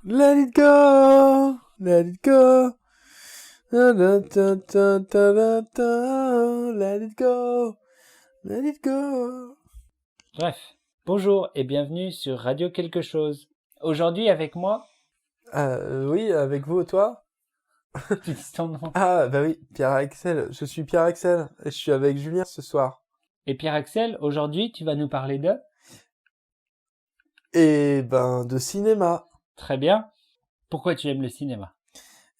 Let it go, let it go. Da, da, da, da, da, da, da. Let it go, let it go. Bref, bonjour et bienvenue sur Radio Quelque chose. Aujourd'hui avec moi, Oui, avec vous, toi? tu dis ton nom. Ah, bah oui, Pierre-Axel. Je suis Pierre-Axel et je suis avec Julien ce soir. Et Pierre-Axel, aujourd'hui tu vas nous parler de... Et ben, de cinéma. Très bien. Pourquoi tu aimes le cinéma?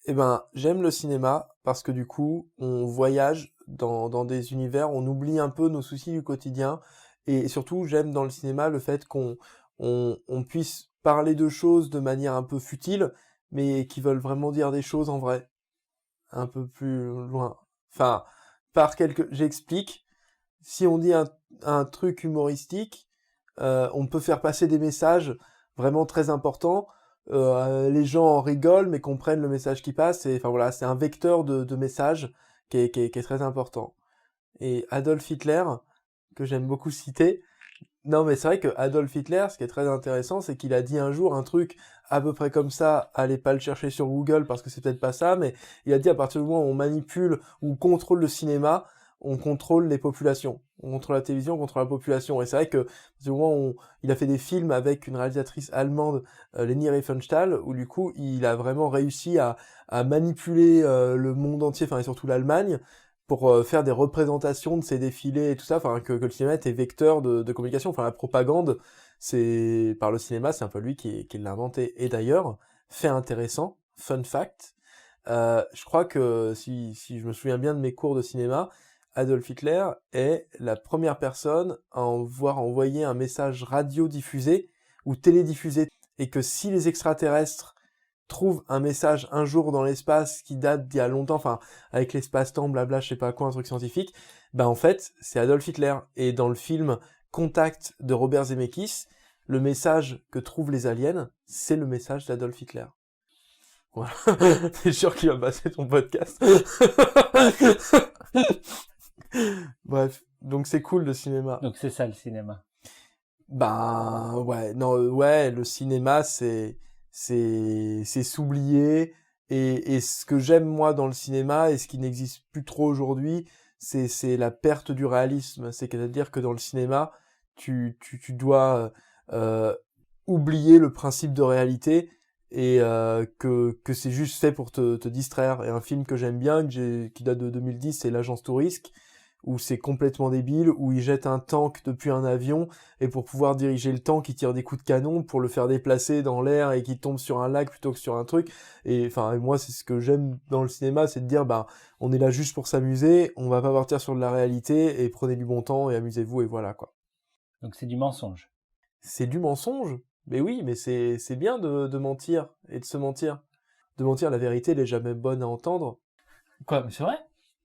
Eh ben, j'aime le cinéma parce que du coup, on voyage dans des univers, on oublie un peu nos soucis du quotidien. Et surtout, j'aime dans le cinéma le fait qu'on puisse parler de choses de manière un peu futile, mais qui veulent vraiment dire des choses en vrai, un peu plus loin. Enfin, j'explique. Si on dit un truc humoristique, on peut faire passer des messages vraiment très importants. Les gens en rigolent, mais comprennent le message qui passe. Et enfin voilà, c'est un vecteur de message qui est très important. Et Adolf Hitler, que j'aime beaucoup citer. Non, mais c'est vrai que Adolf Hitler, ce qui est très intéressant, c'est qu'il a dit un jour un truc à peu près comme ça. Allez pas le chercher sur Google parce que c'est peut-être pas ça, mais il a dit à partir du moment où on manipule ou contrôle le cinéma, on contrôle les populations. On contrôle la télévision, on contrôle la population. Et c'est vrai que du moment où il a fait des films avec une réalisatrice allemande, Leni Riefenstahl, où du coup il a vraiment réussi à manipuler le monde entier, enfin et surtout l'Allemagne, pour faire des représentations de ces défilés et tout ça, enfin que le cinéma était vecteur de communication, enfin la propagande, c'est par le cinéma, c'est un peu lui qui l'a inventé. Et d'ailleurs, fait intéressant, fun fact, je crois que si je me souviens bien de mes cours de cinéma, Adolf Hitler est la première personne à avoir envoyé un message radio-diffusé ou télédiffusé, et que si les extraterrestres trouvent un message un jour dans l'espace qui date d'il y a longtemps, enfin avec l'espace-temps, blabla, je sais pas quoi, un truc scientifique, bah en fait c'est Adolf Hitler. Et dans le film Contact de Robert Zemeckis, le message que trouvent les aliens, c'est le message d'Adolf Hitler. Voilà. T'es sûr qu'il va passer ton podcast? Bref, donc c'est cool le cinéma. Donc c'est ça le cinéma. Ben ouais, non, ouais, le cinéma c'est s'oublier. Et ce que j'aime moi dans le cinéma et ce qui n'existe plus trop aujourd'hui, c'est la perte du réalisme. C'est-à-dire que dans le cinéma, tu dois euh, oublier le principe de réalité, et que c'est juste fait pour te distraire. Et un film que j'aime bien, qui date de 2010, c'est L'Agence Touriste, où c'est complètement débile, où il jette un tank depuis un avion, et pour pouvoir diriger le tank, il tire des coups de canon pour le faire déplacer dans l'air et qu'il tombe sur un lac plutôt que sur un truc. Et enfin, moi, c'est ce que j'aime dans le cinéma, c'est de dire, bah, on est là juste pour s'amuser, on va pas partir sur de la réalité, et prenez du bon temps et amusez-vous, et voilà, quoi. Donc c'est du mensonge. C'est du mensonge. Mais oui, mais c'est bien de mentir et de se mentir. De mentir, la vérité, elle est jamais bonne à entendre. Quoi, mais c'est vrai?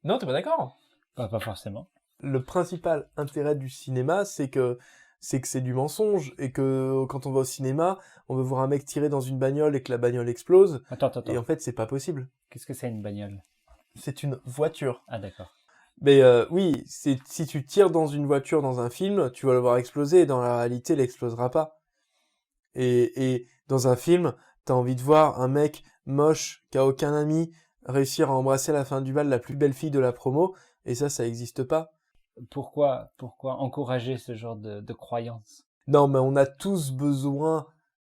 Non, t'es pas d'accord? Pas forcément. Le principal intérêt du cinéma, c'est que c'est du mensonge, et que quand on va au cinéma, on veut voir un mec tirer dans une bagnole et que la bagnole explose, et Attends. en fait, c'est pas possible. Qu'est-ce que c'est une bagnole? C'est une voiture. Ah d'accord. Mais oui, si tu tires dans une voiture dans un film, tu vas le voir exploser, et dans la réalité, il explosera pas. Et dans un film, t'as envie de voir un mec moche, qui a aucun ami, réussir à embrasser à la fin du bal la plus belle fille de la promo, et ça existe pas. Pourquoi encourager ce genre de croyance? Non, mais on a tous besoin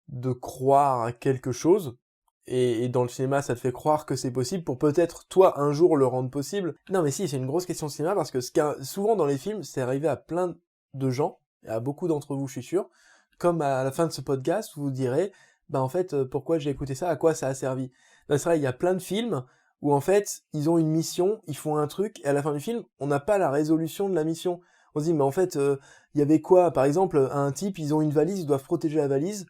de croire à quelque chose, et dans le cinéma, ça te fait croire que c'est possible pour peut-être, toi, un jour, le rendre possible. Non, mais si, c'est une grosse question de cinéma, parce que souvent dans les films, c'est arrivé à plein de gens, et à beaucoup d'entre vous, je suis sûr, comme à la fin de ce podcast, vous vous direz, bah en fait, pourquoi j'ai écouté ça, à quoi ça a servi? Non, c'est vrai, il y a plein de films où en fait, ils ont une mission, ils font un truc, et à la fin du film, on n'a pas la résolution de la mission. On se dit, mais en fait, il y avait quoi? Par exemple, un type, ils ont une valise, ils doivent protéger la valise,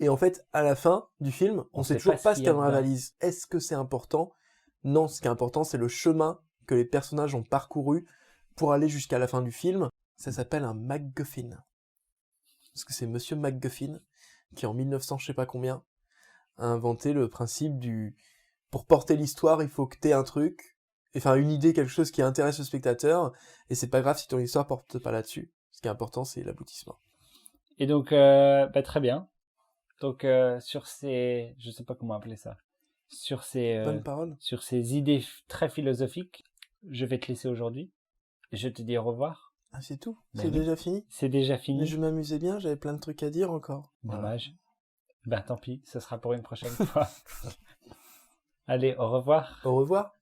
et en fait, à la fin du film, on sait sait pas toujours ce pas ce qu'il y qu'il y a a dans la dedans. valise. Est-ce que c'est important? Non, ce qui est important, c'est le chemin que les personnages ont parcouru pour aller jusqu'à la fin du film. Ça s'appelle un MacGuffin. Parce que c'est Monsieur MacGuffin qui, en 1900 je sais pas combien, a inventé le principe du... Pour porter l'histoire, il faut que t'aies un truc, enfin une idée, quelque chose qui intéresse le spectateur, et c'est pas grave si ton histoire porte pas là-dessus. Ce qui est important, c'est l'aboutissement. Et donc, très bien. Donc sur ces, je sais pas comment appeler ça, sur ces Bonne parole. sur ces idées très philosophiques, je vais te laisser aujourd'hui. Je te dis au revoir. Ah, c'est tout? Ben C'est oui. déjà fini? C'est déjà Mais fini. je m'amusais bien, j'avais plein de trucs à dire encore. Dommage. Ben tant pis, ce sera pour une prochaine fois. Allez, au revoir. Au revoir.